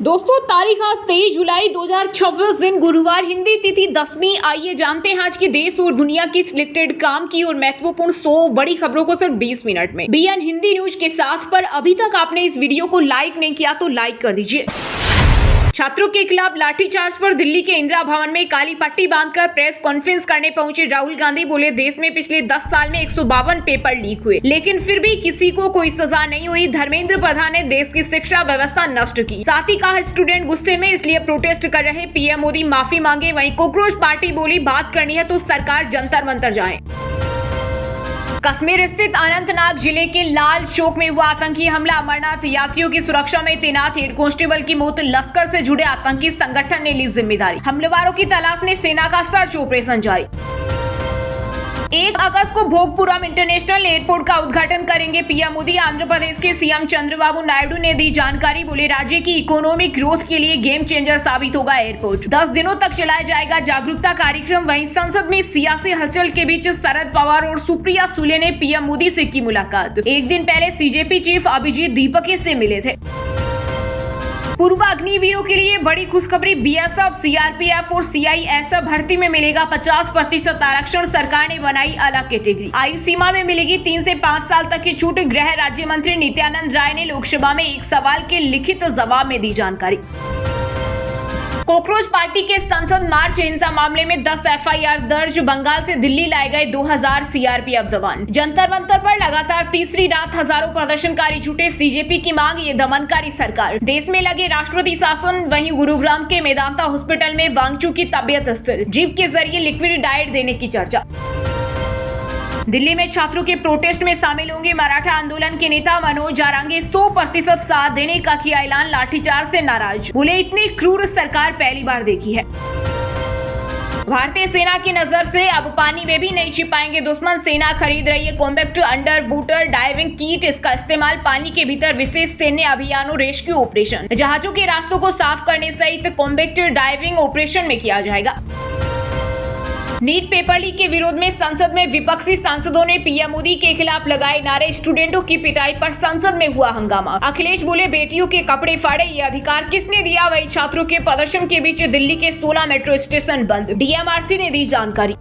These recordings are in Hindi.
दोस्तों तारीख आज 23 जुलाई 2026 दिन गुरुवार, हिंदी तिथि 10वीं। आइए जानते हैं आज के देश और दुनिया की सिलेक्टेड काम की और महत्वपूर्ण 100 बड़ी खबरों को सिर्फ 20 मिनट में बीएन हिंदी न्यूज के साथ। पर अभी तक आपने इस वीडियो को लाइक नहीं किया तो लाइक कर दीजिए। छात्रों के खिलाफ लाठीचार्ज पर दिल्ली के इंदिरा भवन में काली पट्टी बांधकर प्रेस कॉन्फ्रेंस करने पहुंचे राहुल गांधी बोले, देश में पिछले 10 साल में 152 पेपर लीक हुए, लेकिन फिर भी किसी को कोई सजा नहीं हुई। धर्मेंद्र प्रधान ने देश की शिक्षा व्यवस्था नष्ट की। साथ ही कहा, स्टूडेंट गुस्से में इसलिए प्रोटेस्ट कर रहे। पीएम मोदी माफी मांगे। वहीं कॉकरोच पार्टी बोली, बात करनी है तो सरकार जंतर मंतर जाए। कश्मीर स्थित अनंतनाग जिले के लाल चौक में हुआ आतंकी हमला। अमरनाथ यात्रियों की सुरक्षा में तैनात हेड कांस्टेबल की मौत। लश्कर से जुड़े आतंकी संगठन ने ली जिम्मेदारी। हमलावरों की तलाश में सेना का सर्च ऑपरेशन जारी। 1 अगस्त को भोगपुरम इंटरनेशनल एयरपोर्ट का उद्घाटन करेंगे पीएम मोदी। आंध्र प्रदेश के सीएम चंद्रबाबू नायडू ने दी जानकारी। बोले, राज्य की इकोनॉमिक ग्रोथ के लिए गेम चेंजर साबित होगा एयरपोर्ट। 10 दिनों तक चलाया जाएगा जागरूकता कार्यक्रम। वहीं संसद में सियासी हलचल के बीच शरद पवार और सुप्रिया सुले ने पीएम मोदी से की मुलाकात। एक दिन पहले सीजेपी चीफ अभिजीत दीपके से मिले थे। पूर्व अग्निवीरों के लिए बड़ी खुशखबरी। बीएसएफ, सीआरपीएफ और सीआईएसएफ भर्ती में मिलेगा 50% आरक्षण। सरकार ने बनाई अलग कैटेगरी। आयु सीमा में मिलेगी 3 से 5 साल तक की छूट। गृह राज्य मंत्री नित्यानंद राय ने लोकसभा में एक सवाल के लिखित जवाब में दी जानकारी। कॉकरोच पार्टी के संसद मार्च हिंसा मामले में 10 एफआईआर दर्ज। बंगाल से दिल्ली लाए गए 2000 सीआरपीएफ जवान। जंतर मंतर पर लगातार तीसरी रात हजारों प्रदर्शनकारी जुटे। सीजेपी की मांग, ये दमनकारी सरकार। देश में लगे राष्ट्रपति शासन। वहीं गुरुग्राम के मेदांता हॉस्पिटल में वांगचू की तबियत स्थिर। ड्रिप के जरिए लिक्विड डाइट देने की चर्चा। दिल्ली में छात्रों के प्रोटेस्ट में शामिल होंगे मराठा आंदोलन के नेता मनोज जारांगे। 100% साथ देने का किया ऐलान। लाठीचार्ज से नाराज। बोले, इतनी क्रूर सरकार पहली बार देखी है। भारतीय सेना की नजर से अब पानी में भी नहीं छिपाएंगे दुश्मन। सेना खरीद रही है compact under water diving kit. इसका इस्तेमाल पानी के भीतर विशेष सैन्य अभियानों, रेस्क्यू ऑपरेशन, जहाजों के रास्तों को साफ करने सहित कॉम्पैक्ट डाइविंग ऑपरेशन में किया जाएगा। नीट पेपर लीक के विरोध में संसद में विपक्षी सांसदों ने पीएम मोदी के खिलाफ लगाए नारे। स्टूडेंटों की पिटाई पर संसद में हुआ हंगामा। अखिलेश बोले, बेटियों के कपड़े फाड़े, ये अधिकार किसने दिया। वही छात्रों के प्रदर्शन के बीच दिल्ली के 16 मेट्रो स्टेशन बंद। डीएमआरसी ने दी जानकारी।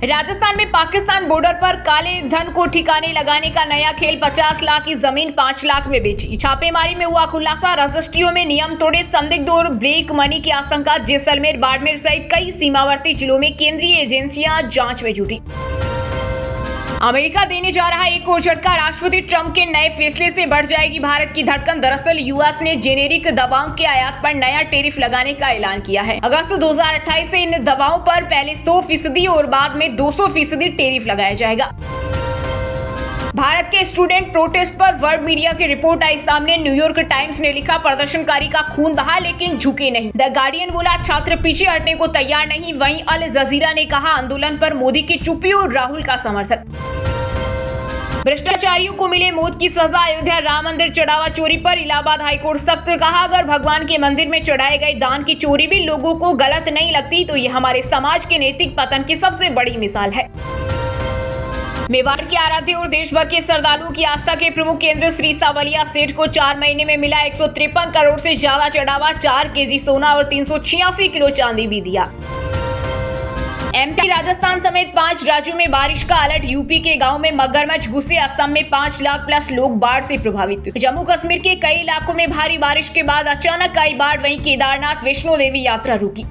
राजस्थान में पाकिस्तान बॉर्डर पर काले धन को ठिकाने लगाने का नया खेल। 50 लाख की जमीन 5 लाख में बेची। छापेमारी में हुआ खुलासा। रजिस्ट्रियों में नियम तोड़े संदिग्ध और ब्लैक मनी की आशंका। जैसलमेर, बाड़मेर सहित कई सीमावर्ती जिलों में केंद्रीय एजेंसियां जांच में जुटी। अमेरिका देने जा रहा एक और झटका। राष्ट्रपति ट्रंप के नए फैसले से बढ़ जाएगी भारत की धड़कन। दरअसल यूएस ने जेनेरिक दवाओं के आयात पर नया टैरिफ लगाने का ऐलान किया है। अगस्त 2028 से इन दवाओं पर पहले 100% और बाद में 200% टैरिफ लगाया जाएगा। भारत के स्टूडेंट प्रोटेस्ट पर वर्ल्ड मीडिया की रिपोर्ट आई सामने। न्यूयॉर्क टाइम्स ने लिखा, प्रदर्शनकारी का खून बहा लेकिन झुके नहीं। द गार्डियन बोला, छात्र पीछे हटने को तैयार नहीं। वहीं अल जजीरा ने कहा, आंदोलन पर मोदी की चुप्पी और राहुल का समर्थन। भ्रष्टाचारियों को मिले मौत की सजा। अयोध्या राम मंदिर चढ़ावा चोरी पर इलाहाबाद हाईकोर्ट सख्त। कहा, अगर भगवान के मंदिर में चढ़ाए गए दान की चोरी भी लोगों को गलत नहीं लगती तो ये हमारे समाज के नैतिक पतन की सबसे बड़ी मिसाल है। मेवाड़ के आराध्य और देश भर के श्रद्धालुओं की आस्था के प्रमुख केंद्र श्री सावलिया सेठ को 4 महीने में मिला 153 करोड़ से ज्यादा चढ़ावा। 4 केजी सोना और 386 किलो चांदी भी दिया। एमपी, राजस्थान समेत 5 राज्यों में बारिश का अलर्ट। यूपी के गांव में मगरमच्छ घुसे। असम में 5 लाख प्लस लोग बाढ़ से प्रभावित। जम्मू कश्मीर के कई इलाकों में भारी बारिश के बाद अचानक आई बाढ़। वहीं केदारनाथ वैष्णो देवी यात्रा रुकी।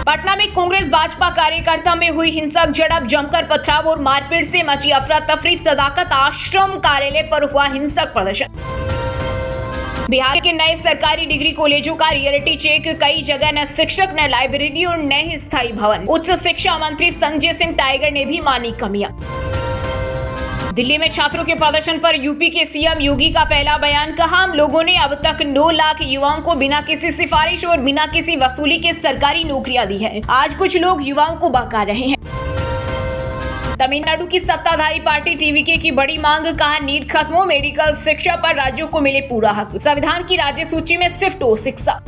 पटना में कांग्रेस भाजपा कार्यकर्ता में हुई हिंसक झड़प। जमकर पथराव और मारपीट से मची अफरा तफरी। सदाकत आश्रम कार्यालय पर हुआ हिंसक प्रदर्शन। बिहार के नए सरकारी डिग्री कॉलेजों का रियलिटी चेक। कई जगह न शिक्षक, न लाइब्रेरी और न ही स्थायी भवन। उच्च शिक्षा मंत्री संजय सिंह टाइगर ने भी मानी कमियां। दिल्ली में छात्रों के प्रदर्शन पर यूपी के सीएम योगी का पहला बयान। कहा, हम लोगों ने अब तक 9 लाख युवाओं को बिना किसी सिफारिश और बिना किसी वसूली के सरकारी नौकरियां दी है। आज कुछ लोग युवाओं को बहका रहे हैं। तमिलनाडु की सत्ताधारी पार्टी टीवीके की बड़ी मांग। कहा, नीट खत्म हो, मेडिकल शिक्षा पर राज्यों को मिले पूरा हक। संविधान की राज्य सूची में शिफ्ट हो शिक्षा।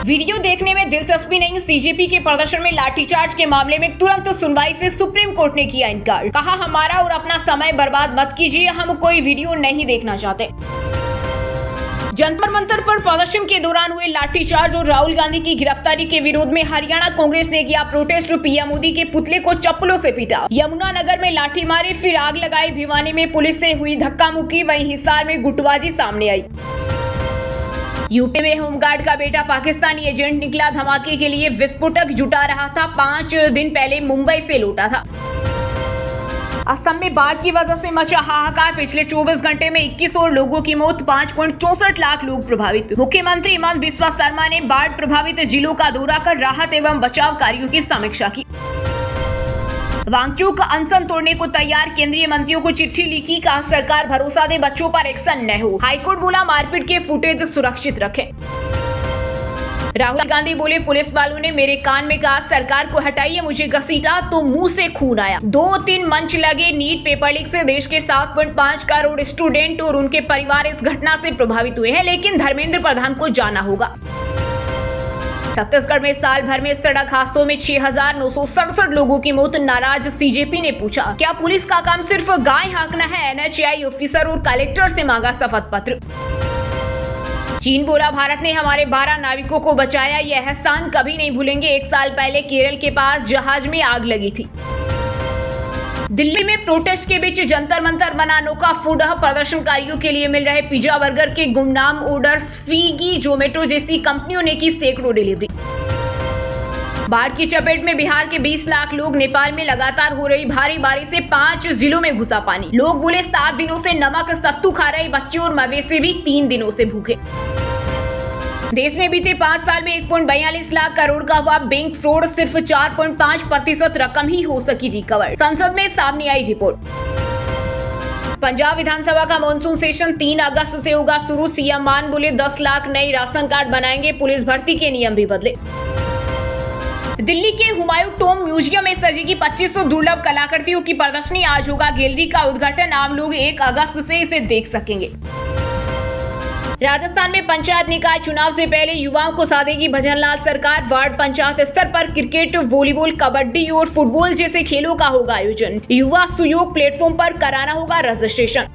वीडियो देखने में दिलचस्पी नहीं। सीजेपी के प्रदर्शन में लाठीचार्ज के मामले में तुरंत सुनवाई से सुप्रीम कोर्ट ने किया इनकार। कहा, हमारा और अपना समय बर्बाद मत कीजिए, हम कोई वीडियो नहीं देखना चाहते। जंतर मंतर पर प्रदर्शन के दौरान हुए लाठीचार्ज और राहुल गांधी की गिरफ्तारी के विरोध में हरियाणा कांग्रेस ने किया प्रोटेस्ट। पीएम मोदी के पुतले को चप्पलों से पीटा, यमुनानगर में लाठी मारे, फिर आग लगाई। भिवानी में पुलिस से हुई धक्का मुक्की, वहीं हिसार में गुटबाजी सामने आई। यूपी में होमगार्ड का बेटा पाकिस्तानी एजेंट निकला, धमाके के लिए विस्फोटक जुटा रहा था। 5 दिन पहले मुंबई से लौटा था। असम में बाढ़ की वजह से मचा हाहाकार, पिछले 24 घंटे में 21 और लोगों की मौत, 5.64 लाख लोग प्रभावित। मुख्यमंत्री हिमंत बिस्वा शर्मा ने बाढ़ प्रभावित जिलों का दौरा कर राहत एवं बचाव कार्यों की समीक्षा की। वांगचुक अनशन तोड़ने को तैयार, केंद्रीय मंत्रियों को चिट्ठी लिखी, कहा सरकार भरोसा दे, बच्चों पर एक्शन न हो। हाईकोर्ट बोला मारपीट के फुटेज सुरक्षित रखें। राहुल गांधी बोले पुलिस वालों ने मेरे कान में कहा सरकार को हटाइए, मुझे घसीटा तो मुंह से खून आया। 2-3 मंच लगे। नीट पेपर लीक से देश के 7.5 करोड़ स्टूडेंट और उनके परिवार इस घटना से प्रभावित हुए हैं, लेकिन धर्मेंद्र प्रधान को जाना होगा। छत्तीसगढ़ में साल भर में सड़क हादसों में 6,967 लोगों की मौत, नाराज सीजेपी ने पूछा क्या पुलिस का काम सिर्फ गाय हाँकना है। एनएचएआई ऑफिसर और कलेक्टर से मांगा शपथ पत्र। चीन बोला भारत ने हमारे 12 नाविकों को बचाया, यह एहसान कभी नहीं भूलेंगे। 1 साल पहले केरल के पास जहाज में आग लगी थी। दिल्ली में प्रोटेस्ट के बीच जंतर मंतर बना अनोखा फूड हब, प्रदर्शनकारियों के लिए मिल रहे पिज्जा बर्गर के गुमनाम ऑर्डर। स्विगी जोमेटो जैसी कंपनियों ने की सैकड़ों डिलीवरी। बाढ़ की चपेट में बिहार के 20 लाख लोग, नेपाल में लगातार हो रही भारी बारिश से 5 जिलों में घुसा पानी। लोग बोले 7 दिनों से नमक सत्तू खा रहे बच्चे और मवेशी भी 3 दिनों से भूखे। देश में बीते 5 साल में 1.42 लाख करोड़ का हुआ बैंक फ्रॉड, सिर्फ 4.5% रकम ही हो सकी रिकवर। संसद में सामने आई रिपोर्ट। पंजाब विधानसभा का मॉनसून सेशन 3 अगस्त से होगा शुरू। सीएम मान बोले 10 लाख नए राशन कार्ड बनाएंगे, पुलिस भर्ती के नियम भी बदले। दिल्ली के हुमायूं टॉम म्यूजियम में सजेगी 2500 दुर्लभ कलाकृतियों की प्रदर्शनी। आज होगा गैलरी का उद्घाटन, आम लोग 1 अगस्त से इसे देख सकेंगे। राजस्थान में पंचायत निकाय चुनाव से पहले युवाओं को साधेगी भजनलाल सरकार। वार्ड पंचायत स्तर पर क्रिकेट, वॉलीबॉल, कबड्डी और फुटबॉल जैसे खेलों का होगा आयोजन। युवा सुयोग प्लेटफॉर्म पर कराना होगा रजिस्ट्रेशन।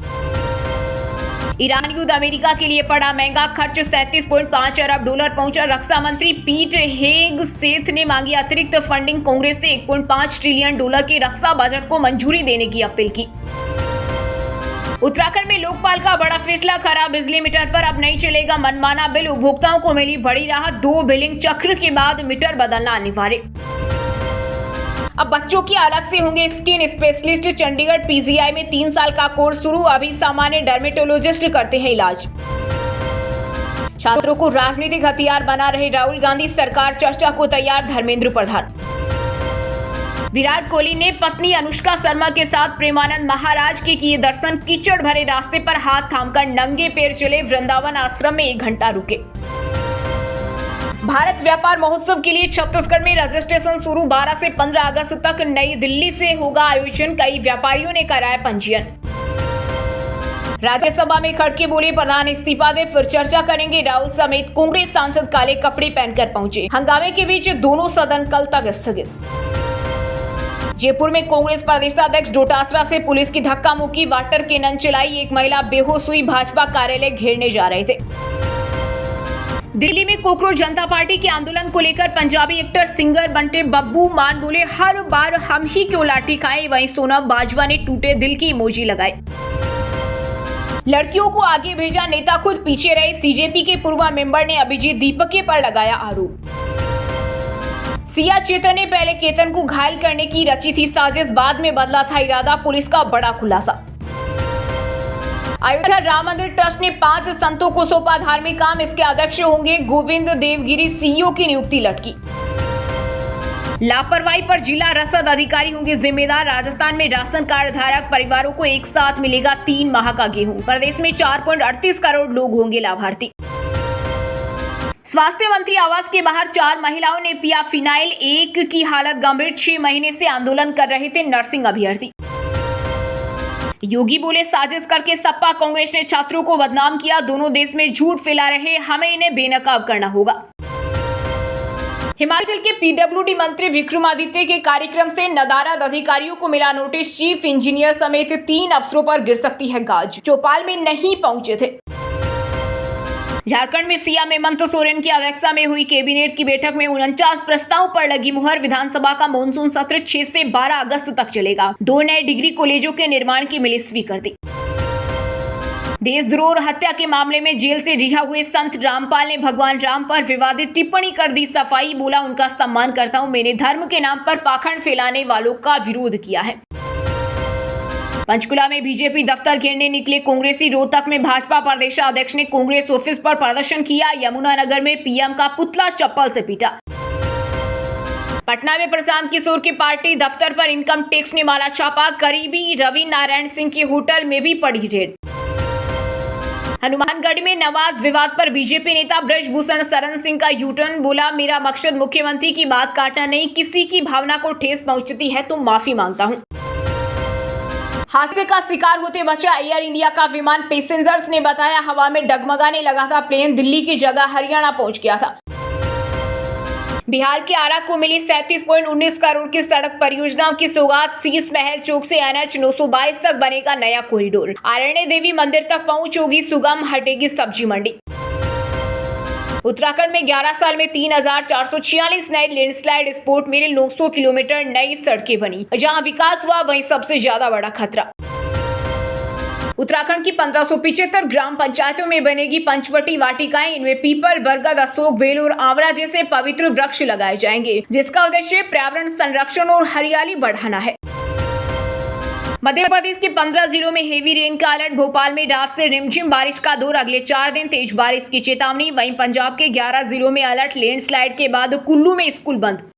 ईरान युद्ध अमेरिका के लिए पड़ा महंगा, खर्च 37.5 अरब डॉलर पहुंचा। रक्षा मंत्री पीट हेगसेथ ने मांगी अतिरिक्त फंडिंग, कांग्रेस से 1.5 ट्रिलियन डॉलर के रक्षा बजट को मंजूरी देने की अपील की। उत्तराखंड में लोकपाल का बड़ा फैसला, खराब बिजली मीटर पर अब नहीं चलेगा मनमाना बिल, उपभोक्ताओं को मिली बड़ी राहत। 2 बिलिंग चक्र के बाद मीटर बदलना अनिवार्य। अब बच्चों की अलग से होंगे स्किन स्पेशलिस्ट, चंडीगढ़ पीजीआई में 3 साल का कोर्स शुरू, अभी सामान्य डर्मेटोलॉजिस्ट करते हैं इलाज। छात्रों को राजनीतिक हथियार बना रहे राहुल गांधी, सरकार चर्चा को तैयार, धर्मेंद्र प्रधान। विराट कोहली ने पत्नी अनुष्का शर्मा के साथ प्रेमानंद महाराज के किए दर्शन, कीचड़ भरे रास्ते पर हाथ थामकर नंगे पैर चले, वृंदावन आश्रम में 1 घंटा रुके। भारत व्यापार महोत्सव के लिए छत्तीसगढ़ में रजिस्ट्रेशन शुरू, 12 से 15 अगस्त तक नई दिल्ली से होगा आयोजन, कई व्यापारियों ने कराया पंजीयन। राज्यसभा में खड़के बोले प्रधान इस्तीफा दे, फिर चर्चा करेंगे। राहुल समेत कांग्रेस सांसद काले कपड़े पहनकर पहुंचे, हंगामे के बीच दोनों सदन कल तक स्थगित। जयपुर में कांग्रेस प्रदेशाध्यक्ष डोटासरा से पुलिस की धक्का मुक्की, वाटर कैनन चलाई, एक महिला बेहोश हुई, भाजपा कार्यालय घेरने जा रहे थे। दिल्ली में कॉकरोच जनता पार्टी के आंदोलन को लेकर पंजाबी एक्टर सिंगर बंटे बब्बू मान बोले हर बार हम ही क्यों लाठी खाएं, वहीं सोनम बाजवा ने टूटे दिल की इमोजी लगाए। लड़कियों को आगे भेजा, नेता खुद पीछे रहे, सीजेपी के पूर्व मेंबर ने अभिजीत दीपके पर लगाया आरोप। सिया चेतन ने पहले केतन को घायल करने की रची थी साजिश, बाद में बदला था इरादा, पुलिस का बड़ा खुलासा। अयोध्या राम मंदिर ट्रस्ट ने 5 संतों को सौंपा धार्मिक काम, इसके अध्यक्ष होंगे गोविंद देवगिरी, सीईओ की नियुक्ति लटकी। लापरवाही पर जिला रसद अधिकारी होंगे जिम्मेदार, राजस्थान में राशन कार्ड धारक परिवारों को एक साथ मिलेगा 3 माह का गेहूं, प्रदेश में 4.38 करोड़ लोग होंगे लाभार्थी। स्वास्थ्य मंत्री आवास के बाहर 4 महिलाओं ने पिया फिनाइल, 1 की हालत गंभीर, 6 महीने से आंदोलन कर रहे थे नर्सिंग अभ्यर्थी। योगी बोले साजिश करके सपा कांग्रेस ने छात्रों को बदनाम किया, दोनों देश में झूठ फैला रहे, हमें इन्हें बेनकाब करना होगा। हिमाचल के पीडब्ल्यूडी मंत्री विक्रमादित्य के कार्यक्रम से नदारद अधिकारियों को मिला नोटिस, चीफ इंजीनियर समेत 3 अफसरों पर गिर सकती है गाज, चौपाल में नहीं पहुंचे थे। झारखंड में सीएम हेमंत सोरेन की अध्यक्षता में हुई कैबिनेट की बैठक में 49 प्रस्ताव पर लगी मुहर। विधानसभा का मानसून सत्र 6 से 12 अगस्त तक चलेगा। 2 नए डिग्री कॉलेजों के निर्माण की मिली स्वीकृति। देशद्रोह और हत्या के मामले में जेल से रिहा हुए संत रामपाल ने भगवान राम पर विवादित टिप्पणी कर दी सफाई। बोला, उनका सम्मान करता हूं, मैंने धर्म के नाम पर पाखंड फैलाने वालों का विरोध किया है। पंचकुला में बीजेपी दफ्तर घेरने निकले कांग्रेसी। रोहतक में भाजपा प्रदेशाध्यक्ष ने कांग्रेस ऑफिस पर प्रदर्शन किया। यमुनानगर में पीएम का पुतला चप्पल से पीटा। पटना में प्रशांत किशोर के पार्टी दफ्तर पर इनकम टैक्स ने मारा छापा। करीबी रवि नारायण सिंह के होटल में भी पड़ी रेड। हनुमानगढ़ में नवाज विवाद पर बीजेपी नेता ब्रजभूषण शरण सिंह का यूटर्न। बोला, मेरा मकसद मुख्यमंत्री की बात काटना नहीं, किसी की भावना को ठेस पहुंचती है तो माफी मांगता हूं। हादसे का शिकार होते बचा एयर इंडिया का विमान। पैसेंजर्स ने बताया, हवा में डगमगाने लगा था प्लेन, दिल्ली की जगह हरियाणा पहुंच गया था। बिहार के आरा को मिली 37.19 करोड़ की सड़क परियोजनाओं की सौगात। शीश महल चौक से NH 922 तक बनेगा नया कॉरिडोर। आरण्य देवी मंदिर तक पहुंच होगी सुगम, हटेगी सब्जी मंडी। उत्तराखंड में 11 साल में 3,446 नए लैंडस्लाइड स्पॉट मिले। 900 किलोमीटर नई सड़कें बनी। जहां विकास हुआ वहीं सबसे ज्यादा बड़ा खतरा। उत्तराखंड की 1575 ग्राम पंचायतों में बनेगी पंचवटी वाटिकाएं। इनमें पीपल, बरगद, अशोक, बेल और आंवला जैसे पवित्र वृक्ष लगाए जाएंगे, जिसका उद्देश्य पर्यावरण संरक्षण और हरियाली बढ़ाना है। मध्य प्रदेश के 15 जिलों में हेवी रेन का अलर्ट। भोपाल में रात से रिमझिम बारिश का दौर, अगले 4 दिन तेज बारिश की चेतावनी। वहीं पंजाब के 11 जिलों में अलर्ट। लैंडस्लाइड के बाद कुल्लू में स्कूल बंद।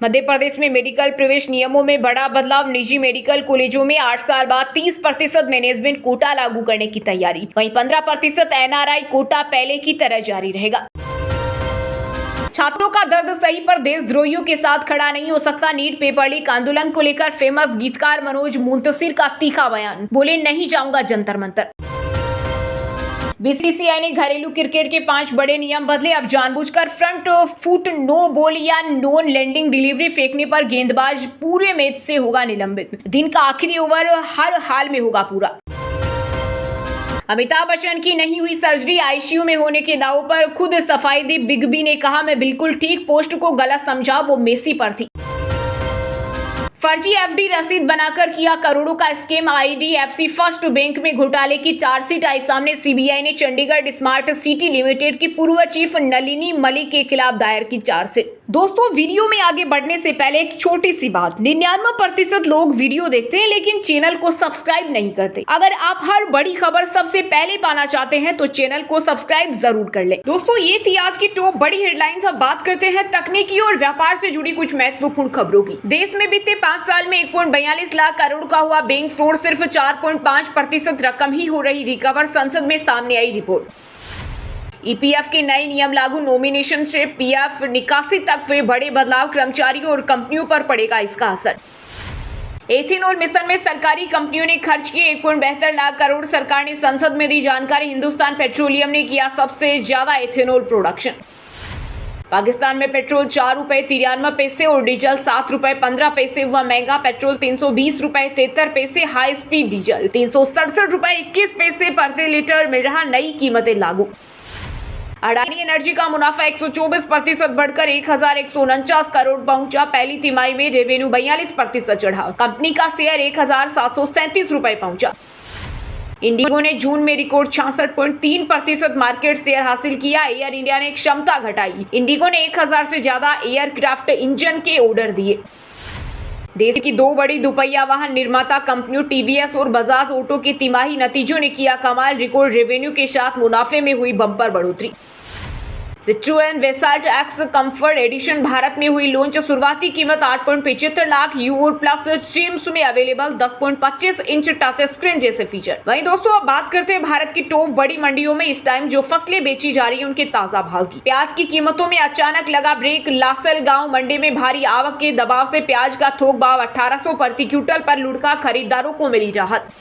मध्य प्रदेश में मेडिकल प्रवेश नियमों में बड़ा बदलाव। निजी मेडिकल कॉलेजों में 8 साल बाद 30% मैनेजमेंट कोटा लागू करने की तैयारी। वहीं 15% NRI कोटा पहले की तरह जारी रहेगा। छात्रों का दर्द सही पर देशद्रोहियों के साथ खड़ा नहीं हो सकता। नीट पेपर लीक आंदोलन को लेकर फेमस गीतकार मनोज मुंतशिर का तीखा बयान। बोले, नहीं जाऊंगा जंतर मंतर। BCCI ने घरेलू क्रिकेट के 5 बड़े नियम बदले। अब जानबूझकर फ्रंट फुट, नो बॉल या नॉन लैंडिंग डिलीवरी फेंकने पर गेंदबाज पूरे मैच से होगा निलंबित। दिन का आखिरी ओवर हर हाल में होगा पूरा। अमिताभ बच्चन की नहीं हुई सर्जरी, ICU में होने के दावों पर खुद सफाई दी बिग बी ने। कहा, मैं बिल्कुल ठीक, पोस्ट को गलत समझा, वो मेसी पर थी। फर्जी FD रसीद बनाकर किया करोड़ों का स्कैम। IDFC फर्स्ट बैंक में घोटाले की चार्जशीट आई सामने। CBI ने चंडीगढ़ स्मार्ट सिटी लिमिटेड की पूर्व चीफ नलिनी मलिक के खिलाफ दायर की चार्जशीट। दोस्तों, वीडियो में आगे बढ़ने से पहले एक छोटी सी बात। 99% लोग वीडियो देखते हैं लेकिन चैनल को सब्सक्राइब नहीं करते। अगर आप हर बड़ी खबर सबसे पहले पाना चाहते हैं तो चैनल को सब्सक्राइब जरूर कर लें। दोस्तों, ये थी आज की टॉप बड़ी हेडलाइंस। अब बात करते हैं तकनीकी और व्यापार से जुड़ी कुछ महत्वपूर्ण खबरों की। देश में बीते 5 साल में 1.42 लाख करोड़ का हुआ बैंक फ्रॉड। सिर्फ 4.5% रकम ही हो रही रिकवर। संसद में सामने आई रिपोर्ट। EPF के नए नियम लागू। नॉमिनेशन से PF निकासी तक हुए बड़े बदलाव। कर्मचारियों और कंपनियों पर पड़ेगा इसका असर। एथेनॉल मिशन में सरकारी कंपनियों ने खर्च किए 1.72 लाख करोड़। सरकार ने संसद में दी जानकारी। हिंदुस्तान पेट्रोलियम ने किया सबसे ज्यादा एथेनॉल प्रोडक्शन। पाकिस्तान में पेट्रोल 4 रुपए 93 पैसे और डीजल 7 रुपए 15 पैसे हुआ महंगा। पेट्रोल 320 रुपए 73 पैसे, हाई स्पीड डीजल 367 रुपए 21 पैसे प्रति लीटर मिल रहा। नई कीमतें लागू। अडानी एनर्जी का मुनाफा 124% बढ़कर 1149 करोड़ पहुंचा। पहली तिमाही में रेवेन्यू 42% चढ़ा। कंपनी का शेयर 1737 रुपए पहुंचा। इंडिगो ने जून में रिकॉर्ड 66.3% मार्केट शेयर हासिल किया। एयर इंडिया ने क्षमता घटाई। इंडिगो ने 1000 से ज्यादा एयरक्राफ्ट इंजन के ऑर्डर दिए। देश की 2 बड़ी दुपहिया वाहन निर्माता कंपनियों TVS और बजाज ऑटो के तिमाही नतीजों ने किया कमाल। रिकॉर्ड रेवेन्यू के साथ मुनाफे में हुई बम्पर बढ़ोतरी। Citroen Basalt X comfort edition Bharat में हुई लॉन्च। शुरुआती कीमत 8.75 लाख यूरो प्लस स्ट्रीम्स में अवेलेबल 10.25 इंच टच स्क्रीन जैसे फीचर। वहीं दोस्तों, अब बात करते हैं भारत की टॉप बड़ी मंडियों में इस टाइम जो फसलें बेची जा रही है उनके ताजा भाव की। प्याज की कीमतों में अचानक लगा ब्रेक। लासलगांव मंडी में भारी आवक के दबाव से प्याज का थोक भाव 1800 प्रति क्विंटल पर लुढ़का। खरीदारों को मिली राहत।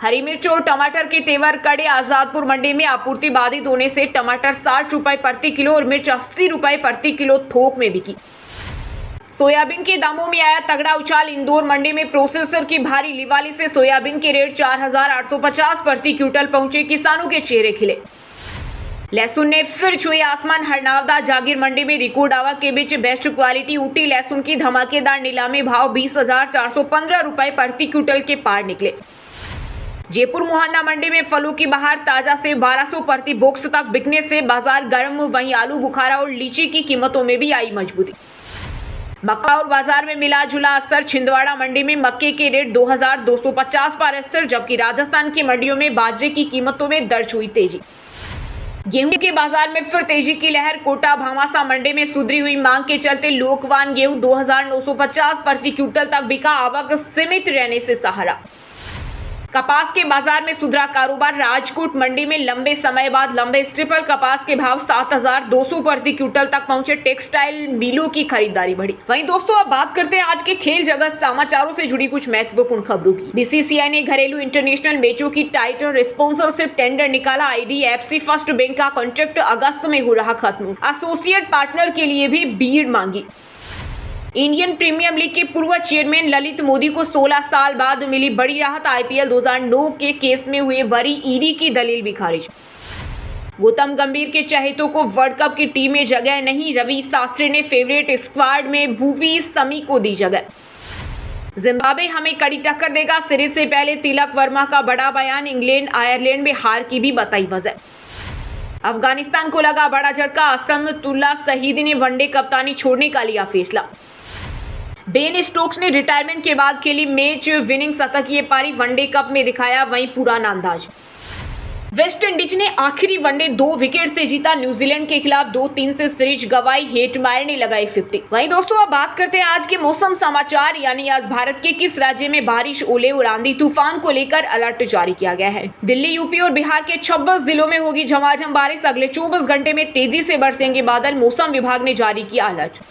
हरी मिर्च और टमाटर के तेवर कड़े। आजादपुर मंडी में आपूर्ति बाधित होने से टमाटर 60 रुपए प्रति किलो और मिर्च 80 रुपए प्रति किलो थोक में बिकी। सोयाबीन के दामों में आया तगड़ा उछाल। इंदौर मंडी में प्रोसेसर की भारी लिवाली से सोयाबीन के रेट 4,850 प्रति क्विंटल पहुंचे। किसानों के चेहरे खिले। लहसुन ने फिर छुए आसमान। हरनावदा जागीर मंडी में रिकॉर्ड आवक के बीच बेस्ट क्वालिटी ऊटी लहसुन की धमाकेदार नीलामी भाव 20,415 रुपए प्रति क्विंटल के पार निकले। जयपुर मुहन्ना मंडी में फलों की बहार। ताजा से 1200 प्रति बॉक्स तक बिकने से बाजार गर्म। वहीं आलू बुखारा और लीची की कीमतों में भी आई मजबूती। मक्का और बाजार में मिला जुला असर। छिंदवाड़ा मंडी में मक्के के रेट 2,250 पर स्थिर, जबकि राजस्थान की मंडियों में बाजरे की कीमतों में दर्ज हुई तेजी। गेहूं के बाजार में फिर तेजी की लहर। कोटा भामासा मंडी में सुधरी हुई मांग के चलते लोकवान गेहूं 2,950 प्रति क्विंटल तक बिका। आवक सीमित रहने से सहारा। कपास के बाजार में सुधरा कारोबार। राजकोट मंडी में लंबे समय बाद लंबे स्ट्रिपर कपास के भाव 7,200 प्रति क्विंटल तक पहुंचे। टेक्सटाइल मिलों की खरीदारी बढ़ी। वहीं दोस्तों अब बात करते हैं आज के खेल जगत समाचारों से जुड़ी कुछ महत्वपूर्ण खबरों की। बीसीसीआई ने घरेलू इंटरनेशनल मैचों की टाइटल स्पॉन्सरशिप टेंडर निकाला। IDFC फर्स्ट बैंक का कॉन्ट्रैक्ट अगस्त में हो रहा खत्म। एसोसिएट पार्टनर के लिए भी भीड़ मांगी। इंडियन प्रीमियर लीग के पूर्व चेयरमैन ललित मोदी को 16 साल बाद मिली बड़ी राहत। IPL 2009 के केस में हुए बरी ईडी की दलील भी खारिज। गौतम गंभीर के चहेतों को वर्ल्ड कप की टीम में जगह नहीं। रवि शास्त्री ने फेवरेट स्क्वाड में भुवी शमी को दी जगह। जिम्बाब्वे हमें कड़ी टक्कर देगा। सीरीज से पहले तिलक वर्मा का बड़ा बयान। इंग्लैंड आयरलैंड में हार की भी बताई वजह। अफगानिस्तान को लगा बड़ा झटका। असमतुल्ला शहीद ने वनडे कप्तानी छोड़ने का लिया फैसला। बेन स्टोक्स ने रिटायरमेंट के बाद खेली मैच विनिंग शतकीय पारी। वनडे कप में दिखाया वहीं पुराना अंदाज। वेस्ट इंडीज ने आखिरी वनडे 2 विकेट से जीता। न्यूजीलैंड के खिलाफ 2-3 से सीरीज गंवाई। हेटमायर ने लगाई 50। वहीं दोस्तों अब बात करते हैं आज के मौसम समाचार। यानी आज भारत के किस राज्य में बारिश, ओले और आंधी तूफान को लेकर अलर्ट जारी किया गया है। दिल्ली, यूपी और बिहार के 26 जिलों में होगी झमाझम बारिश। अगले 24 घंटे में तेजी से बरसेंगे बादल। मौसम विभाग ने जारी किया अलर्ट।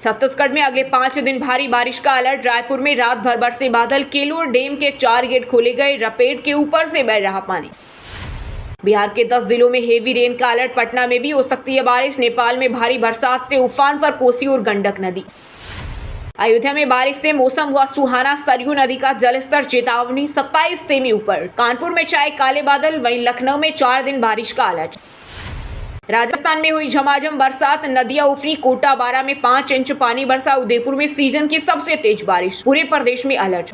छत्तीसगढ़ में अगले 5 दिन भारी बारिश का अलर्ट। रायपुर में रात भर बरसे बादल। केलूर डैम के 4 गेट खोले गए। रपेट के ऊपर से बह रहा पानी। बिहार के 10 जिलों में हेवी रेन का अलर्ट। पटना में भी हो सकती है बारिश। नेपाल में भारी बरसात से उफान पर कोसी और गंडक नदी। अयोध्या में बारिश से मौसम हुआ सुहाना। सरयू नदी का जलस्तर चेतावनी 27 सेमी ऊपर। कानपुर में छाए काले बादल। वहीं लखनऊ में 4 दिन बारिश का अलर्ट। राजस्थान में हुई झमाझम बरसात। नदियां उफरी। कोटा 12 में 5 इंच पानी बरसा। उदयपुर में सीजन की सबसे तेज बारिश। पूरे प्रदेश में अलर्ट।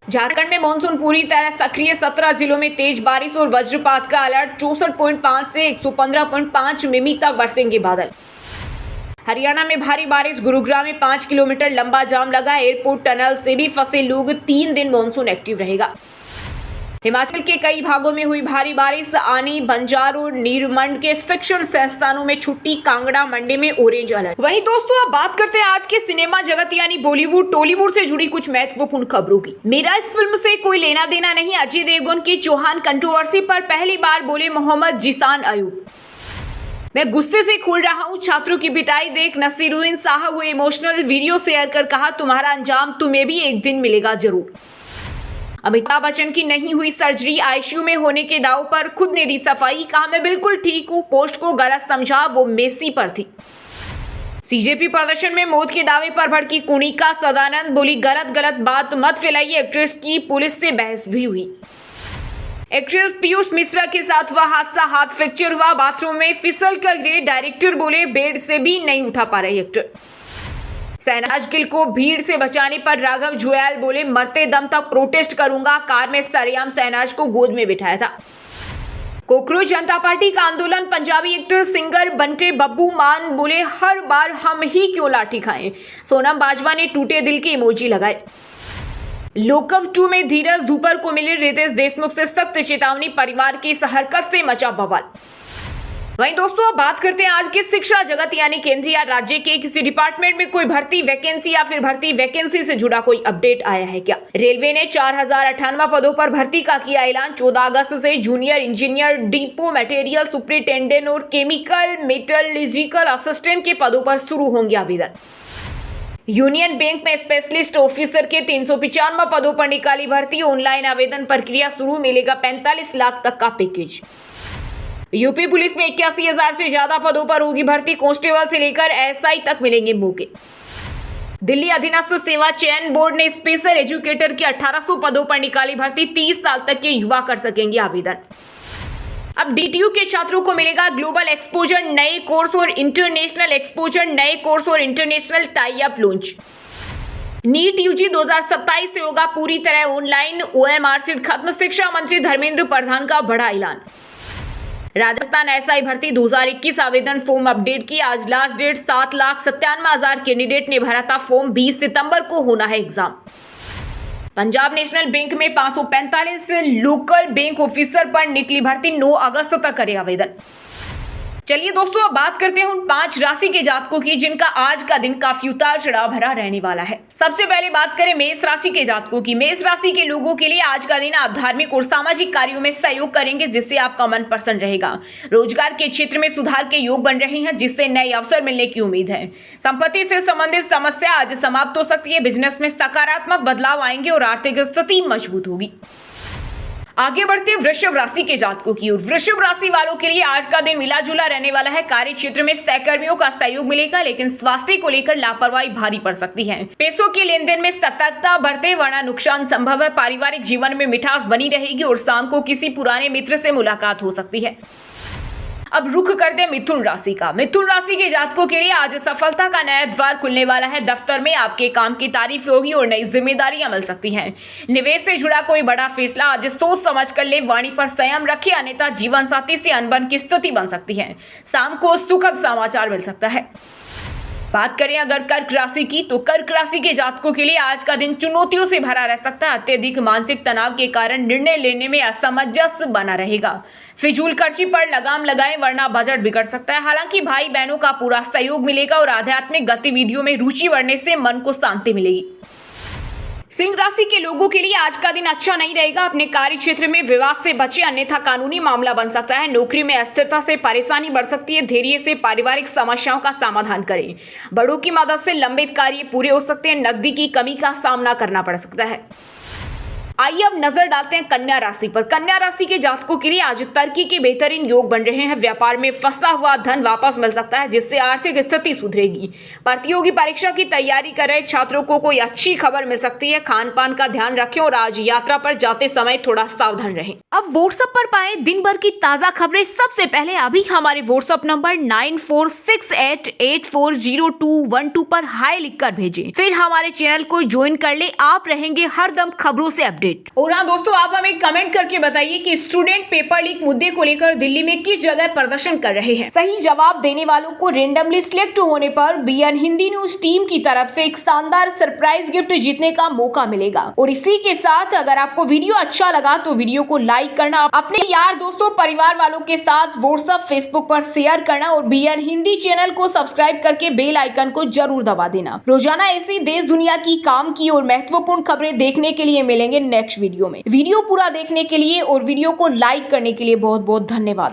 झारखंड में मानसून पूरी तरह सक्रिय। 17 जिलों में तेज बारिश और वज्रपात का अलर्ट। 64.5 से 115.5 मिमी तक बरसेंगे बादल। हरियाणा में भारी बारिश। गुरुग्राम में 5 किलोमीटर लंबा जाम लगा। एयरपोर्ट टनल से भी फंसे लोग। 3 दिन मानसून एक्टिव रहेगा। हिमाचल के कई भागों में हुई भारी बारिश। आनी, बंजार और नीरमंड के शिक्षण संस्थानों में छुट्टी। कांगड़ा मंडी में ऑरेंज अलर्ट। वहीं दोस्तों अब बात करते हैं आज के सिनेमा जगत यानी बॉलीवुड टॉलीवुड से जुड़ी कुछ महत्वपूर्ण खबरों की। मेरा इस फिल्म से कोई लेना देना नहीं। अजय देवगन की चौहान कंट्रोवर्सी पर पहली बार बोले मोहम्मद जीशान अयूब। मैं गुस्से से खोल रहा हूँ। छात्रों की पिटाई देख नसीरुद्दीन शाह हुए इमोशनल। वीडियो शेयर कर कहा तुम्हारा अंजाम तुम्हें भी एक दिन मिलेगा जरूर। अमिताभ बच्चन की नहीं हुई सर्जरी। आईसीयू में होने के दाव पर खुद ने दी सफाई। कहा मैं बिल्कुल ठीक हूँ। पोस्ट को गलत समझा, वो मेसी पर थी। सीजेपी प्रदर्शन में मौत के दावे पर भड़की कुणिका सदानंद। बोली गलत बात मत फैलाइए। एक्ट्रेस की पुलिस से बहस भी हुई। एक्ट्रेस पीयूष मिश्रा के साथ हुआ हादसा। हाथ फ्रैक्चर हुआ। बाथरूम में फिसल कर गिरे। डायरेक्टर बोले बेड से भी नहीं उठा पा रहे एक्टर। शहनाज गिल को भीड़ से बचाने पर राघव जुयाल बोले मरते दम तक प्रोटेस्ट करूंगा। कार में सरेआम शहनाज को गोद में बिठाया था। कोकरोच जनता पार्टी का आंदोलन। पंजाबी एक्टर सिंगर बंटे बब्बू मान बोले हर बार हम ही क्यों लाठी खाएं। सोनम बाजवा ने टूटे दिल के इमोजी लगाए। लोकअप 2 में धीरज धूपर को मिली रितेश देशमुख से सख्त चेतावनी। परिवार की इस हरकत से मचा बवाल। वहीं दोस्तों अब बात करते हैं आज की शिक्षा जगत यानी केंद्र या राज्य के किसी डिपार्टमेंट में कोई भर्ती वैकेंसी या फिर भर्ती वैकेंसी से जुड़ा कोई अपडेट आया है क्या। रेलवे ने 4,098 पदों पर भर्ती का किया ऐलान। 14 अगस्त से junior engineer, depot material superintendent और केमिकल मेटलर्जिकल असिस्टेंट के पदों पर शुरू होंगे आवेदन। यूनियन बैंक में स्पेशलिस्ट ऑफिसर के 395 पदों पर निकाली भर्ती। ऑनलाइन आवेदन प्रक्रिया शुरू। मिलेगा 45 लाख तक का पैकेज। यूपी पुलिस में 81,000 से ज्यादा पदों पर होगी भर्ती। कांस्टेबल से लेकर एसआई तक मिलेंगे मौके। दिल्ली अधीनस्थ सेवा चयन बोर्ड ने स्पेशल एजुकेटर के 1800 पदों पर निकाली भर्ती। 30 साल तक के युवा कर सकेंगे आवेदन। अब डीटीयू के छात्रों को मिलेगा ग्लोबल एक्सपोजर, नए कोर्स और इंटरनेशनल एक्सपोजर, नए कोर्स और international tie up launch. NEET UG 2027 से होगा पूरी तरह ऑनलाइन, ओएमआर सीट खत्म। शिक्षा मंत्री धर्मेंद्र प्रधान का बड़ा ऐलान। राजस्थान एसआई भर्ती 2021 आवेदन फॉर्म अपडेट की आज लास्ट डेट। 7,97,000 कैंडिडेट ने भरा था फॉर्म। 20 सितंबर को होना है एग्जाम। पंजाब नेशनल बैंक में 545 लोकल बैंक ऑफिसर पर निकली भर्ती। 9 अगस्त तक करे आवेदन। चलिए दोस्तों, अब बात करते हैं उन 5 राशि के जातकों की जिनका आज का दिन काफी उतार चढ़ाव भरा रहने वाला है। सबसे पहले बात करें मेष राशि के जातकों की। मेष राशि के लोगों के लिए आज का दिन आप धार्मिक और सामाजिक कार्यों में सहयोग करेंगे, जिससे आपका मन प्रसन्न रहेगा। रोजगार के क्षेत्र में सुधार के योग बन रहे हैं, जिससे नए अवसर मिलने की उम्मीद है। संपत्ति से संबंधित समस्या आज समाप्त हो सकती है। बिजनेस में सकारात्मक बदलाव आएंगे और आर्थिक स्थिति मजबूत होगी। आगे बढ़ते हैं वृषभ राशि के जातकों की ओर। वृषभ राशि वालों के लिए आज का दिन मिला जुला रहने वाला है। कार्य क्षेत्र में सहकर्मियों का सहयोग मिलेगा, लेकिन स्वास्थ्य को लेकर लापरवाही भारी पड़ सकती है। पैसों के लेन देन में सतर्कता बरते, वरना नुकसान संभव है। पारिवारिक जीवन में मिठास बनी रहेगी और शाम को किसी पुराने मित्र से मुलाकात हो सकती है। अब रुख करते हैं मिथुन राशि का। मिथुन राशि के जातकों के लिए आज सफलता का नया द्वार खुलने वाला है। दफ्तर में आपके काम की तारीफ होगी और नई जिम्मेदारियां मिल सकती हैं। निवेश से जुड़ा कोई बड़ा फैसला आज सोच समझ कर ले। वाणी पर संयम रखें, अन्यथा जीवन साथी से अनबन की स्थिति बन सकती है। शाम को सुखद समाचार मिल सकता है। बात करें अगर कर्क राशि की, तो कर्क राशि के जातकों के लिए आज का दिन चुनौतियों से भरा रह सकता है। अत्यधिक मानसिक तनाव के कारण निर्णय लेने में असमंजस बना रहेगा। फिजूल खर्ची पर लगाम लगाएं, वरना बजट बिगड़ सकता है। हालांकि भाई बहनों का पूरा सहयोग मिलेगा और आध्यात्मिक गतिविधियों में रुचि बढ़ने से मन को शांति मिलेगी। सिंह राशि के लोगों के लिए आज का दिन अच्छा नहीं रहेगा। अपने कार्य क्षेत्र में विवाद से बचे, अन्यथा कानूनी मामला बन सकता है। नौकरी में अस्थिरता से परेशानी बढ़ सकती है। धैर्य से पारिवारिक समस्याओं का समाधान करें। बड़ों की मदद से लंबित कार्य पूरे हो सकते हैं। नकदी की कमी का सामना करना पड़ सकता है। आइए अब नजर डालते हैं कन्या राशि पर। कन्या राशि के जातकों के लिए आज तरक्की के बेहतरीन योग बन रहे हैं। व्यापार में फंसा हुआ धन वापस मिल सकता है, जिससे आर्थिक स्थिति सुधरेगी। प्रतियोगी परीक्षा की तैयारी कर रहे छात्रों को कोई अच्छी खबर मिल सकती है। खान पान का ध्यान रखें और आज यात्रा पर जाते समय थोड़ा सावधान रहें। अब व्हाट्सएप पर पाए दिन भर की ताजा खबरें सबसे पहले अभी हमारे व्हाट्सएप नंबर 9468840212 पर हाई लिखकर भेजें। फिर हमारे चैनल को ज्वाइन कर ले। आप रहेंगे हरदम खबरों से अपडेट। और हाँ दोस्तों, आप हमें कमेंट करके बताइए कि स्टूडेंट पेपर लीक मुद्दे को लेकर दिल्ली में किस जगह प्रदर्शन कर रहे हैं। सही जवाब देने वालों को रेंडमली सिलेक्ट होने पर बीएन हिंदी न्यूज टीम की तरफ से एक शानदार सरप्राइज गिफ्ट जीतने का मौका मिलेगा। और इसी के साथ अगर आपको वीडियो अच्छा लगा तो वीडियो को लाइक करना, अपने यार दोस्तों परिवार वालों के साथ व्हाट्सएप फेसबुक पर शेयर करना और बीएन हिंदी चैनल को सब्सक्राइब करके बेल आइकन को जरूर दबा देना। रोजाना ऐसी देश दुनिया की काम की और महत्वपूर्ण खबरें देखने के लिए मिलेंगे नेक्स्ट वीडियो में। वीडियो पूरा देखने के लिए और वीडियो को लाइक करने के लिए बहुत बहुत धन्यवाद।